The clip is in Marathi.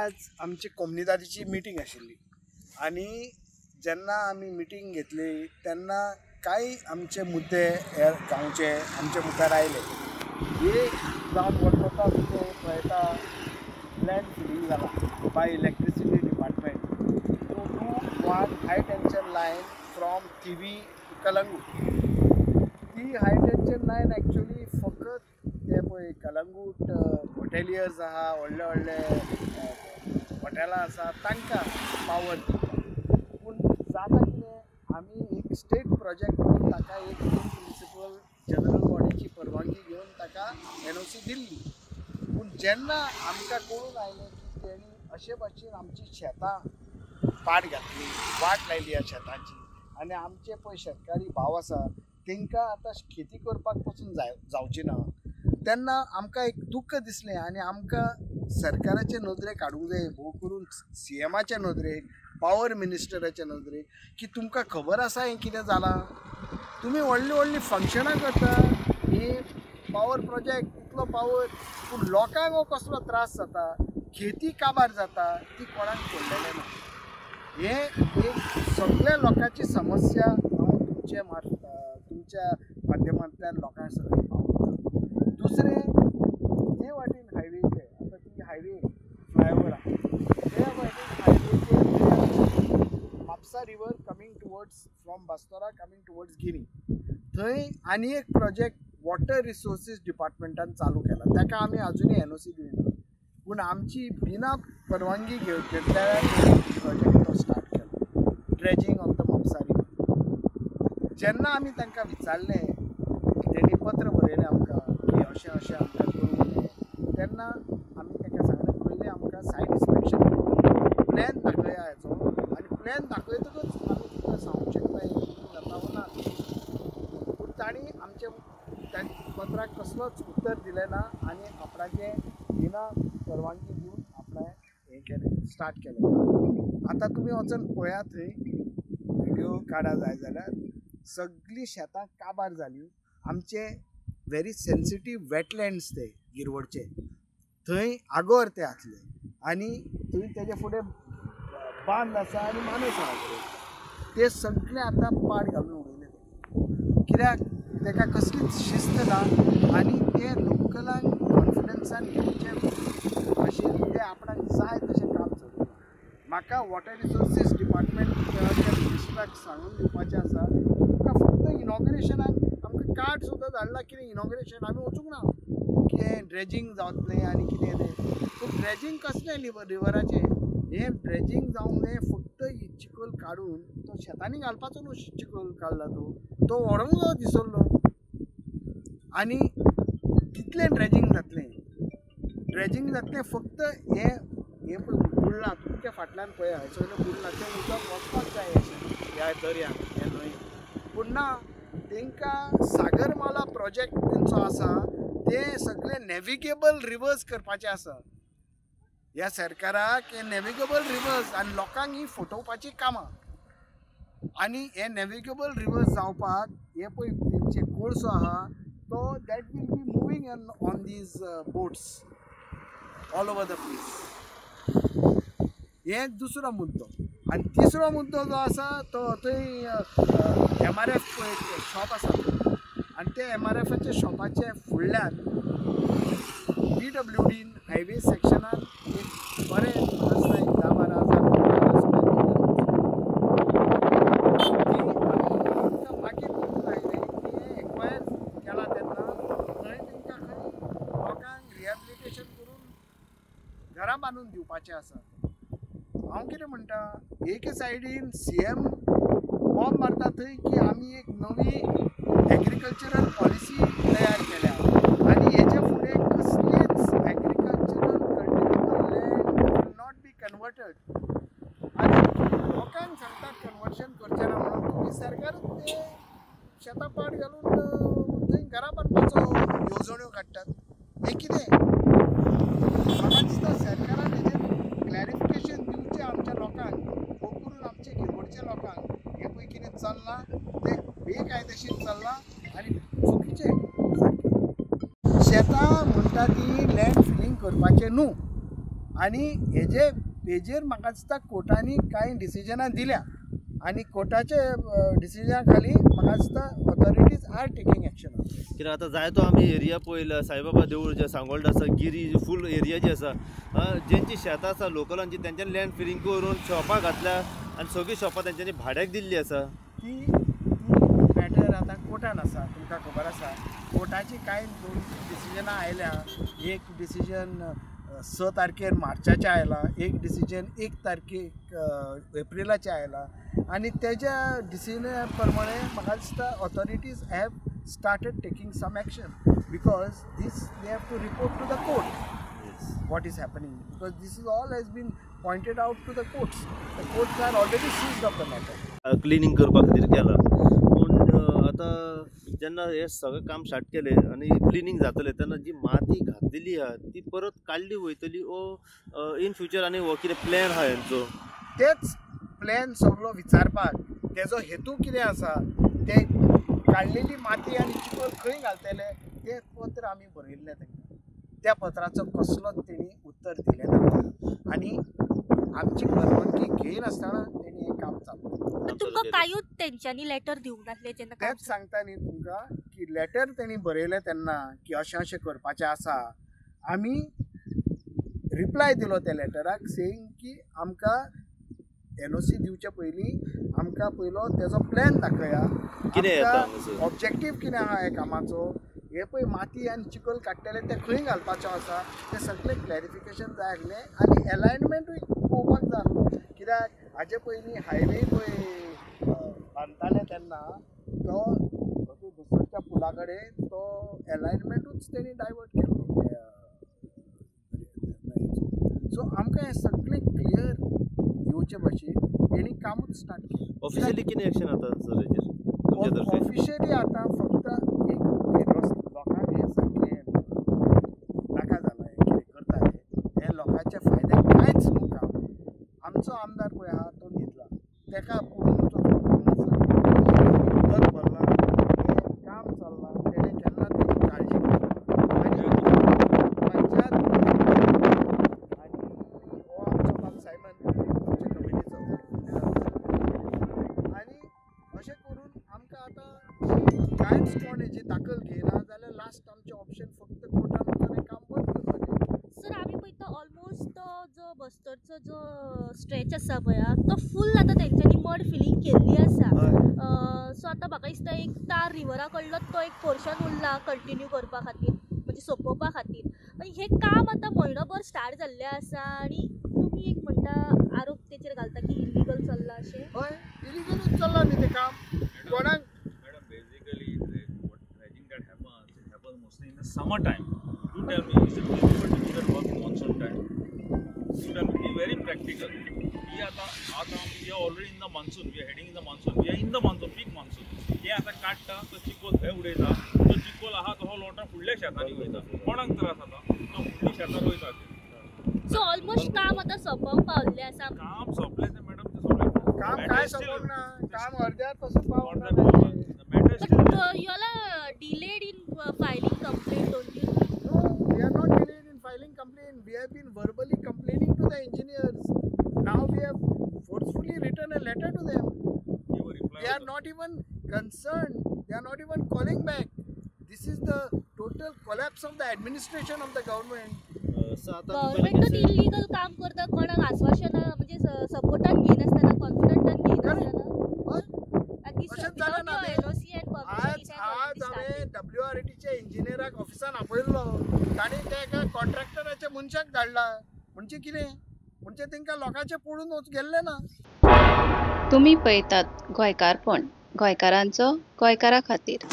आज आमची कोमनीदादीची मिटींग आशिल्ली आणि जेन्ना आमी मिटींग घेतली तेन्ना कांय आमचे मुद्दे हे गांवचे आमचे मुखार आयले. एक जावन व्हडलो मुद्दो पळयता लँड फिलिंग जाला by electricity department to do one high tension line from Thivim to Calangute. ती हाय टेंशन लायन एक्चुअली फकत ते पळय कलंगूट हॉटेलियर्स आहा व्हडले व्हडले हॉटेलां आसा तांकां पावर दिता. पूण जाता कितें आमी एक स्टेट प्रोजेक्ट करून ताका एक प्रिंसिपल जनरल बॉडीची परवानगी घेवन ताका NOC दिल्ली. पूण जेन्ना आमकां कळून आयलें की तेणी अशे भाशेन आमची शेतां पाड घातली, वाट लायली ह्या शेतांची आनी आमचे पळय शेतकारी भाव आसा तांकां आतां शेती करपाक पासून जावची ना, तेन्ना आमकां एक दुख्ख दिसलें आनी आमकां सरकाराचे नदरेक हाडूंक जाय, भोव करून CMाच्या नदरेक, पावर मिनिस्टराच्या नदरेक, की तुमकां खबर आसा हें कितें जालां. तुमी व्हडलीं व्हडलीं फंक्शनां करता, ही पावर प्रोजेक्ट इतलो पावर, पूण लोकांक हो कसलो त्रास जाता, खेती काबार जाता ती कोणाक कळलेलें ना. हे एक सगळ्या लोकांची समस्या हांव तुमच्या माध्यमांतल्यान लोकांक सगळें पावयता. दुसरें ते वाटेन हायवेचे आतां ती हायवे फ्लायओवर आहा, त्या वाटेन हायवेचेर Mapusa river coming towards from Bastora coming towards गिनी, थंय आनी एक प्रोजेक्ट वॉटर रिसोर्सीस डिपार्टमेंटान चालू केला. ताका आमी आजुनूय NOC दिवना, पूण आमची बिना परवानगी घेतल्यार प्रोजेक्ट तो स्टार्ट केला, dredging of the Mapusa river. जेन्ना आमी तांकां विचारलें, तेणी पत्र बरयलें आमकां की अशें अशें आमकां करूंक जाय, तेन्ना आमी ताका सांगलें पयलीं आमकां सायट इन्स्पेक्शन करून प्लॅन दाखया हेचो, आनी प्लॅन दाखयतकच आमी तुमकां सांगूंक शकता हें जाता वो ना. पूण तांणी आमच्या पत्राक कसलोच उत्तर दिलें ना आनी आपणाचें बिना परवानगी दिवन आपणाचें हें केलें, स्टार्ट केलें. आतां तुमी वचून पळया, थंय व्हिडियो काडा जाय जाल्यार सगळीं शेतां काबार जालीं. आमचे व्हेरी सेन्सिटीव वेटलँड्स ते गिरवडचे, थंय आगोर ते आसले आनी थंय तेजे फुडें बांद आसा आनी मानस आहा, ते सगळे आतां पाड घालून उडयले. कित्याक ताका कसलीच शिस्त ना आनी ते लोकलांक कॉन्फिडन्सान घेवचे भाशेन ते आपणाक जाय तशें काम चलयता. म्हाका वॉटर रिसोर्सीस डिपार्टमेंटाच्या मिनिस्टराक सांगून दिवपाचें आसा, तुमकां फक्त इनॉग्रेशनाक आमकां कार्ड सुद्दां धाडला, कितें इनॉग्रेशन आमी वचूंक ना, कितें ड्रेजींग जावतलें आनी कितें तें. पूण ड्रेजींग कसलें रिवराचें, हें ड्रेजींग जावंक जाय फक्त चिखल काडून तो शेतांनी घालपाचो न्हू. चिखल काडला तो व्हडलो दिसल्लो आनी कितलें ड्रेजींग जातलें. ड्रेजींग जातलें फक्त हें बुडलां तुमच्या फाटल्यान पळया, सगळें बुडलां, तें उदक वचपाक जाय ह्या दर्याक, ह्या न्हंयेक. पूण ना, तांकां सागरमाला प्रोजेक्ट तेंचो आसा, ते सगळे नॅविगेबल रिवर्स करपाचे आसा. ह्या सरकाराक हे नॅविगेबल रिवर्स आनी लोकांक ही फटोवपाची कामां, आनी हे नॅविगेबल रिवर्स जावपाक हे पळय तेंचे कोळसो आहा तो that will be moving on these boats all over the place. हे दुसरो मुद्दो. आनी तिसरो मुद्दो जो आसा तो थंय MRF शॉप आसा, आनी ते MRFच्या शॉपाचे फुडल्यान PWDन हायवे सेक्शनान एक बरें आसता, एक 10-12 हजार मागीर करून आयले की हें एक्वायर केला तेन्ना थंय तांकां खंय लोकांक रिहॅबिलिटेशन करून घरां बांदून दिवपाचें आसा. हांव कितें म्हणटा, एके सायडीन CM बॉम्ब मारता थंय की आमी एक नवी एग्रीकल्चरल पॉलिसी तयार केल्या आनी हेचे फुडें कसलीच agricultural cultivable land will not be converted, आनी लोकांक सांगतात कन्वर्शन करचें ना म्हणून. तुम्ही सरकारूच ते शेतां पाड घालून थंय घरां बांदपाचो येवजण्यो काडटात. हें कितें? म्हाका दिसता सरकारान हेजेर क्लॅरिफिकेशन दिवचें आमच्या लोकांक, भोव करून आमच्या गिरवडच्या लोकांक. हे पळय कितें चल्लां तें बेकायदेशीर चल्लां आनी चुकीचें. शेतां म्हणटा ती लँड फिलिंग करपाचें न्हू, आणि हेजेर म्हाका दिसता कोर्टांनी कांय डिसिजनां दिल्या आणि कोर्टाचे डिसिजना खाली म्हाका दिसता ऑथॉरिटीज आर टेकिंग एक्शन. कित्याक आतां जायतो आमी एरिया पळयला, साईबाबा देवूळ जे सांगोळडा आसा, गिरी फूल एरिया जी आसा, जेंची शेतां आसा लोकलांची तेंच्यांनी लँड फिलिंग करून शॉपां घातल्या आनी सगळीं शॉपां तेंच्यांनी भाड्याक दिल्लीं आसा. ती मॅटर आतां कोर्टान आसा, तुमकां खबर आसा. कोर्टाची कांय 2-3 डिसिजनां आयल्या. एक डिसिजन 6 तारखेर मार्चाचें आयलां, एक डिसिजन 1 तारखेक एप्रिलाचें आयलां आणि त्याच्या डिसिजना प्रमाणे म्हाका दिसता authorities have started taking some action because this they have to report to the court what is happening, because this is all has been pointed out to the courts. The courts are already seized of the matter. Cleaning करपा खातीर केला, पूण आतां जेन्ना हे सगळें काम स्टार्ट केलें आनी क्लिनिंग जातलें तेन्ना जी माती घातिल्ली आहा ती परत काडली वयतली ओ इन फ्युचर आनी हो कितें प्लॅन आहा हेंचो? तेच प्लॅन सगळो विचारपाक तेजो हेतू कितें आसा, ते काडलेली माती आनी चिखल खंय घालतले तें पत्र आमी बरयल्लें तांकां. त्या पत्राचो कसलोच तेणी उत्तर दिलें ना आनी आमची परवानगी घेयनासतना तेणी हें काम चालू केलें. तुमकां कांयूच तेंच्यांनी लेटर दिवंक नासलें जेन्ना काम? तेच सांगता न्ही तुमकां की लेटर तेणी बरयलें तेन्ना की अशें अशें करपाचें आसा. आमी रिप्लाय दिलो त्या लेटराक सेयींग की आमकां NOC दिवचे पयलीं आमकां पयलो तेजो प्लॅन दाखया, ऑब्जेक्टीव कितें आहा ह्या कामाचो, हे पळय माती आनी चिखल काडटले ते खंय घालपाचो आसा तें सगळें क्लॅरिफिकेशन जाय आसलें आनी अलायनमेंटूय पळोवपाक जाय आसलो. कित्याक हाजे पयलीं हायवे पळय बांदताले तेन्ना तो बसोडच्या पुला कडेन तो अलायनमेंटूच तेणी डायवर्ट केल्लो. सो आमकां हें सगळें क्लियर येवचे भाशेन तेणी कामूच स्टार्ट केलें. ऑफिशियली कितें एक्शन आतां सर हेजेर तुमचे तर्फे? ऑफिशियली आतां फक्त एक लोकांक हें सारकें नाका जालां कितें करताले हें लोकांच्या फायद्याक कांयच न्हू काम. आमचो आमदार पळय आहा तो न्हिदला, तेका पळोवन उदक भरलां, हें काम चल्लां, तेणें केन्ना तेची काळजी घेतली आनी पंचायत आनी हो आमचो बाब सायमन आमच्या कमिटीचो आनी अशें करून आमकां आतां कांयच कोण हेजी दाखल घेयना जाल्यार लास्ट आमचें ऑप्शन फक्त कोर्टान वचून हें काम बंद करपाचें. सर आमी पळयता ऑलमोस्ट जो बस्तरचो जो स्ट्रेच आसा पळय तो फूल आतां तेंच्यांनी मड फिलिंग केल्ली आसा. सो आतां म्हाका दिसता एक तार रिवरा कडलो तो एक पोर्शन उरला कंटिन्यू करपा खातीर, म्हणजे सोंपोवपा खातीर. आनी हें काम आतां म्हयनोभर स्टार्ट जाल्लें आसा आनी तुमी एक म्हणटा आरोप तेचेर घालता की इलिगल चल्लां अशें. हय, इलिगलूच चल्लां न्ही तें काम. कोणाक Madam, basically, what dredging that happens, it happens mostly in the summer time. You tell me, is it possible to do that work in monsoon time? You tell me, be very practical. We are already in the monsoon. We are heading in the monsoon. We are in the monsoon, peak monsoon. हे आता काडटा तो चिकोल थंय उडयता, तो चिकोल आहा तो लोटा फुडल्या शेतांनी वयता. कोणाक त्रास जाता? तो फुडली शेतां वयता. सो ऑलमोस्ट काम आतां सोंपोवंक पावल्लें आसा. काम सोंपलें तें मॅडम तें सोंपलें. काम काय सोंपोवंक ना, काम अर्द्यार पासून पावना. You all are delayed in filing complaint, don't you? No, we are not delayed in filing complaint. We have been verbally complaining to the engineers. Now we have forcefully written a letter to them. They are not even concerned. They are not even calling back. This is the total collapse of the administration of the government. गव्हर्नमेंटूच इलिगल काम करता, कोणाक आश्वासना म्हणजे सपोर्टान घेयनासतना, कॉन्फिडंटान घेयनासतना. अशेंच जालें ना तें. आज हांवें WRTच्या इंजिनियराक ऑफिसान आपयल्लो, ताणें त्या एका कॉन्ट्रॅक्टराच्या मनशाक धाडला. म्हणजे कितें? म्हणजे तांकां लोकांचें पडून गेल्लें ना. तुम्ही पळयतात गोंयकारपण, गोंयकारांचो गोंयकारा खातीर.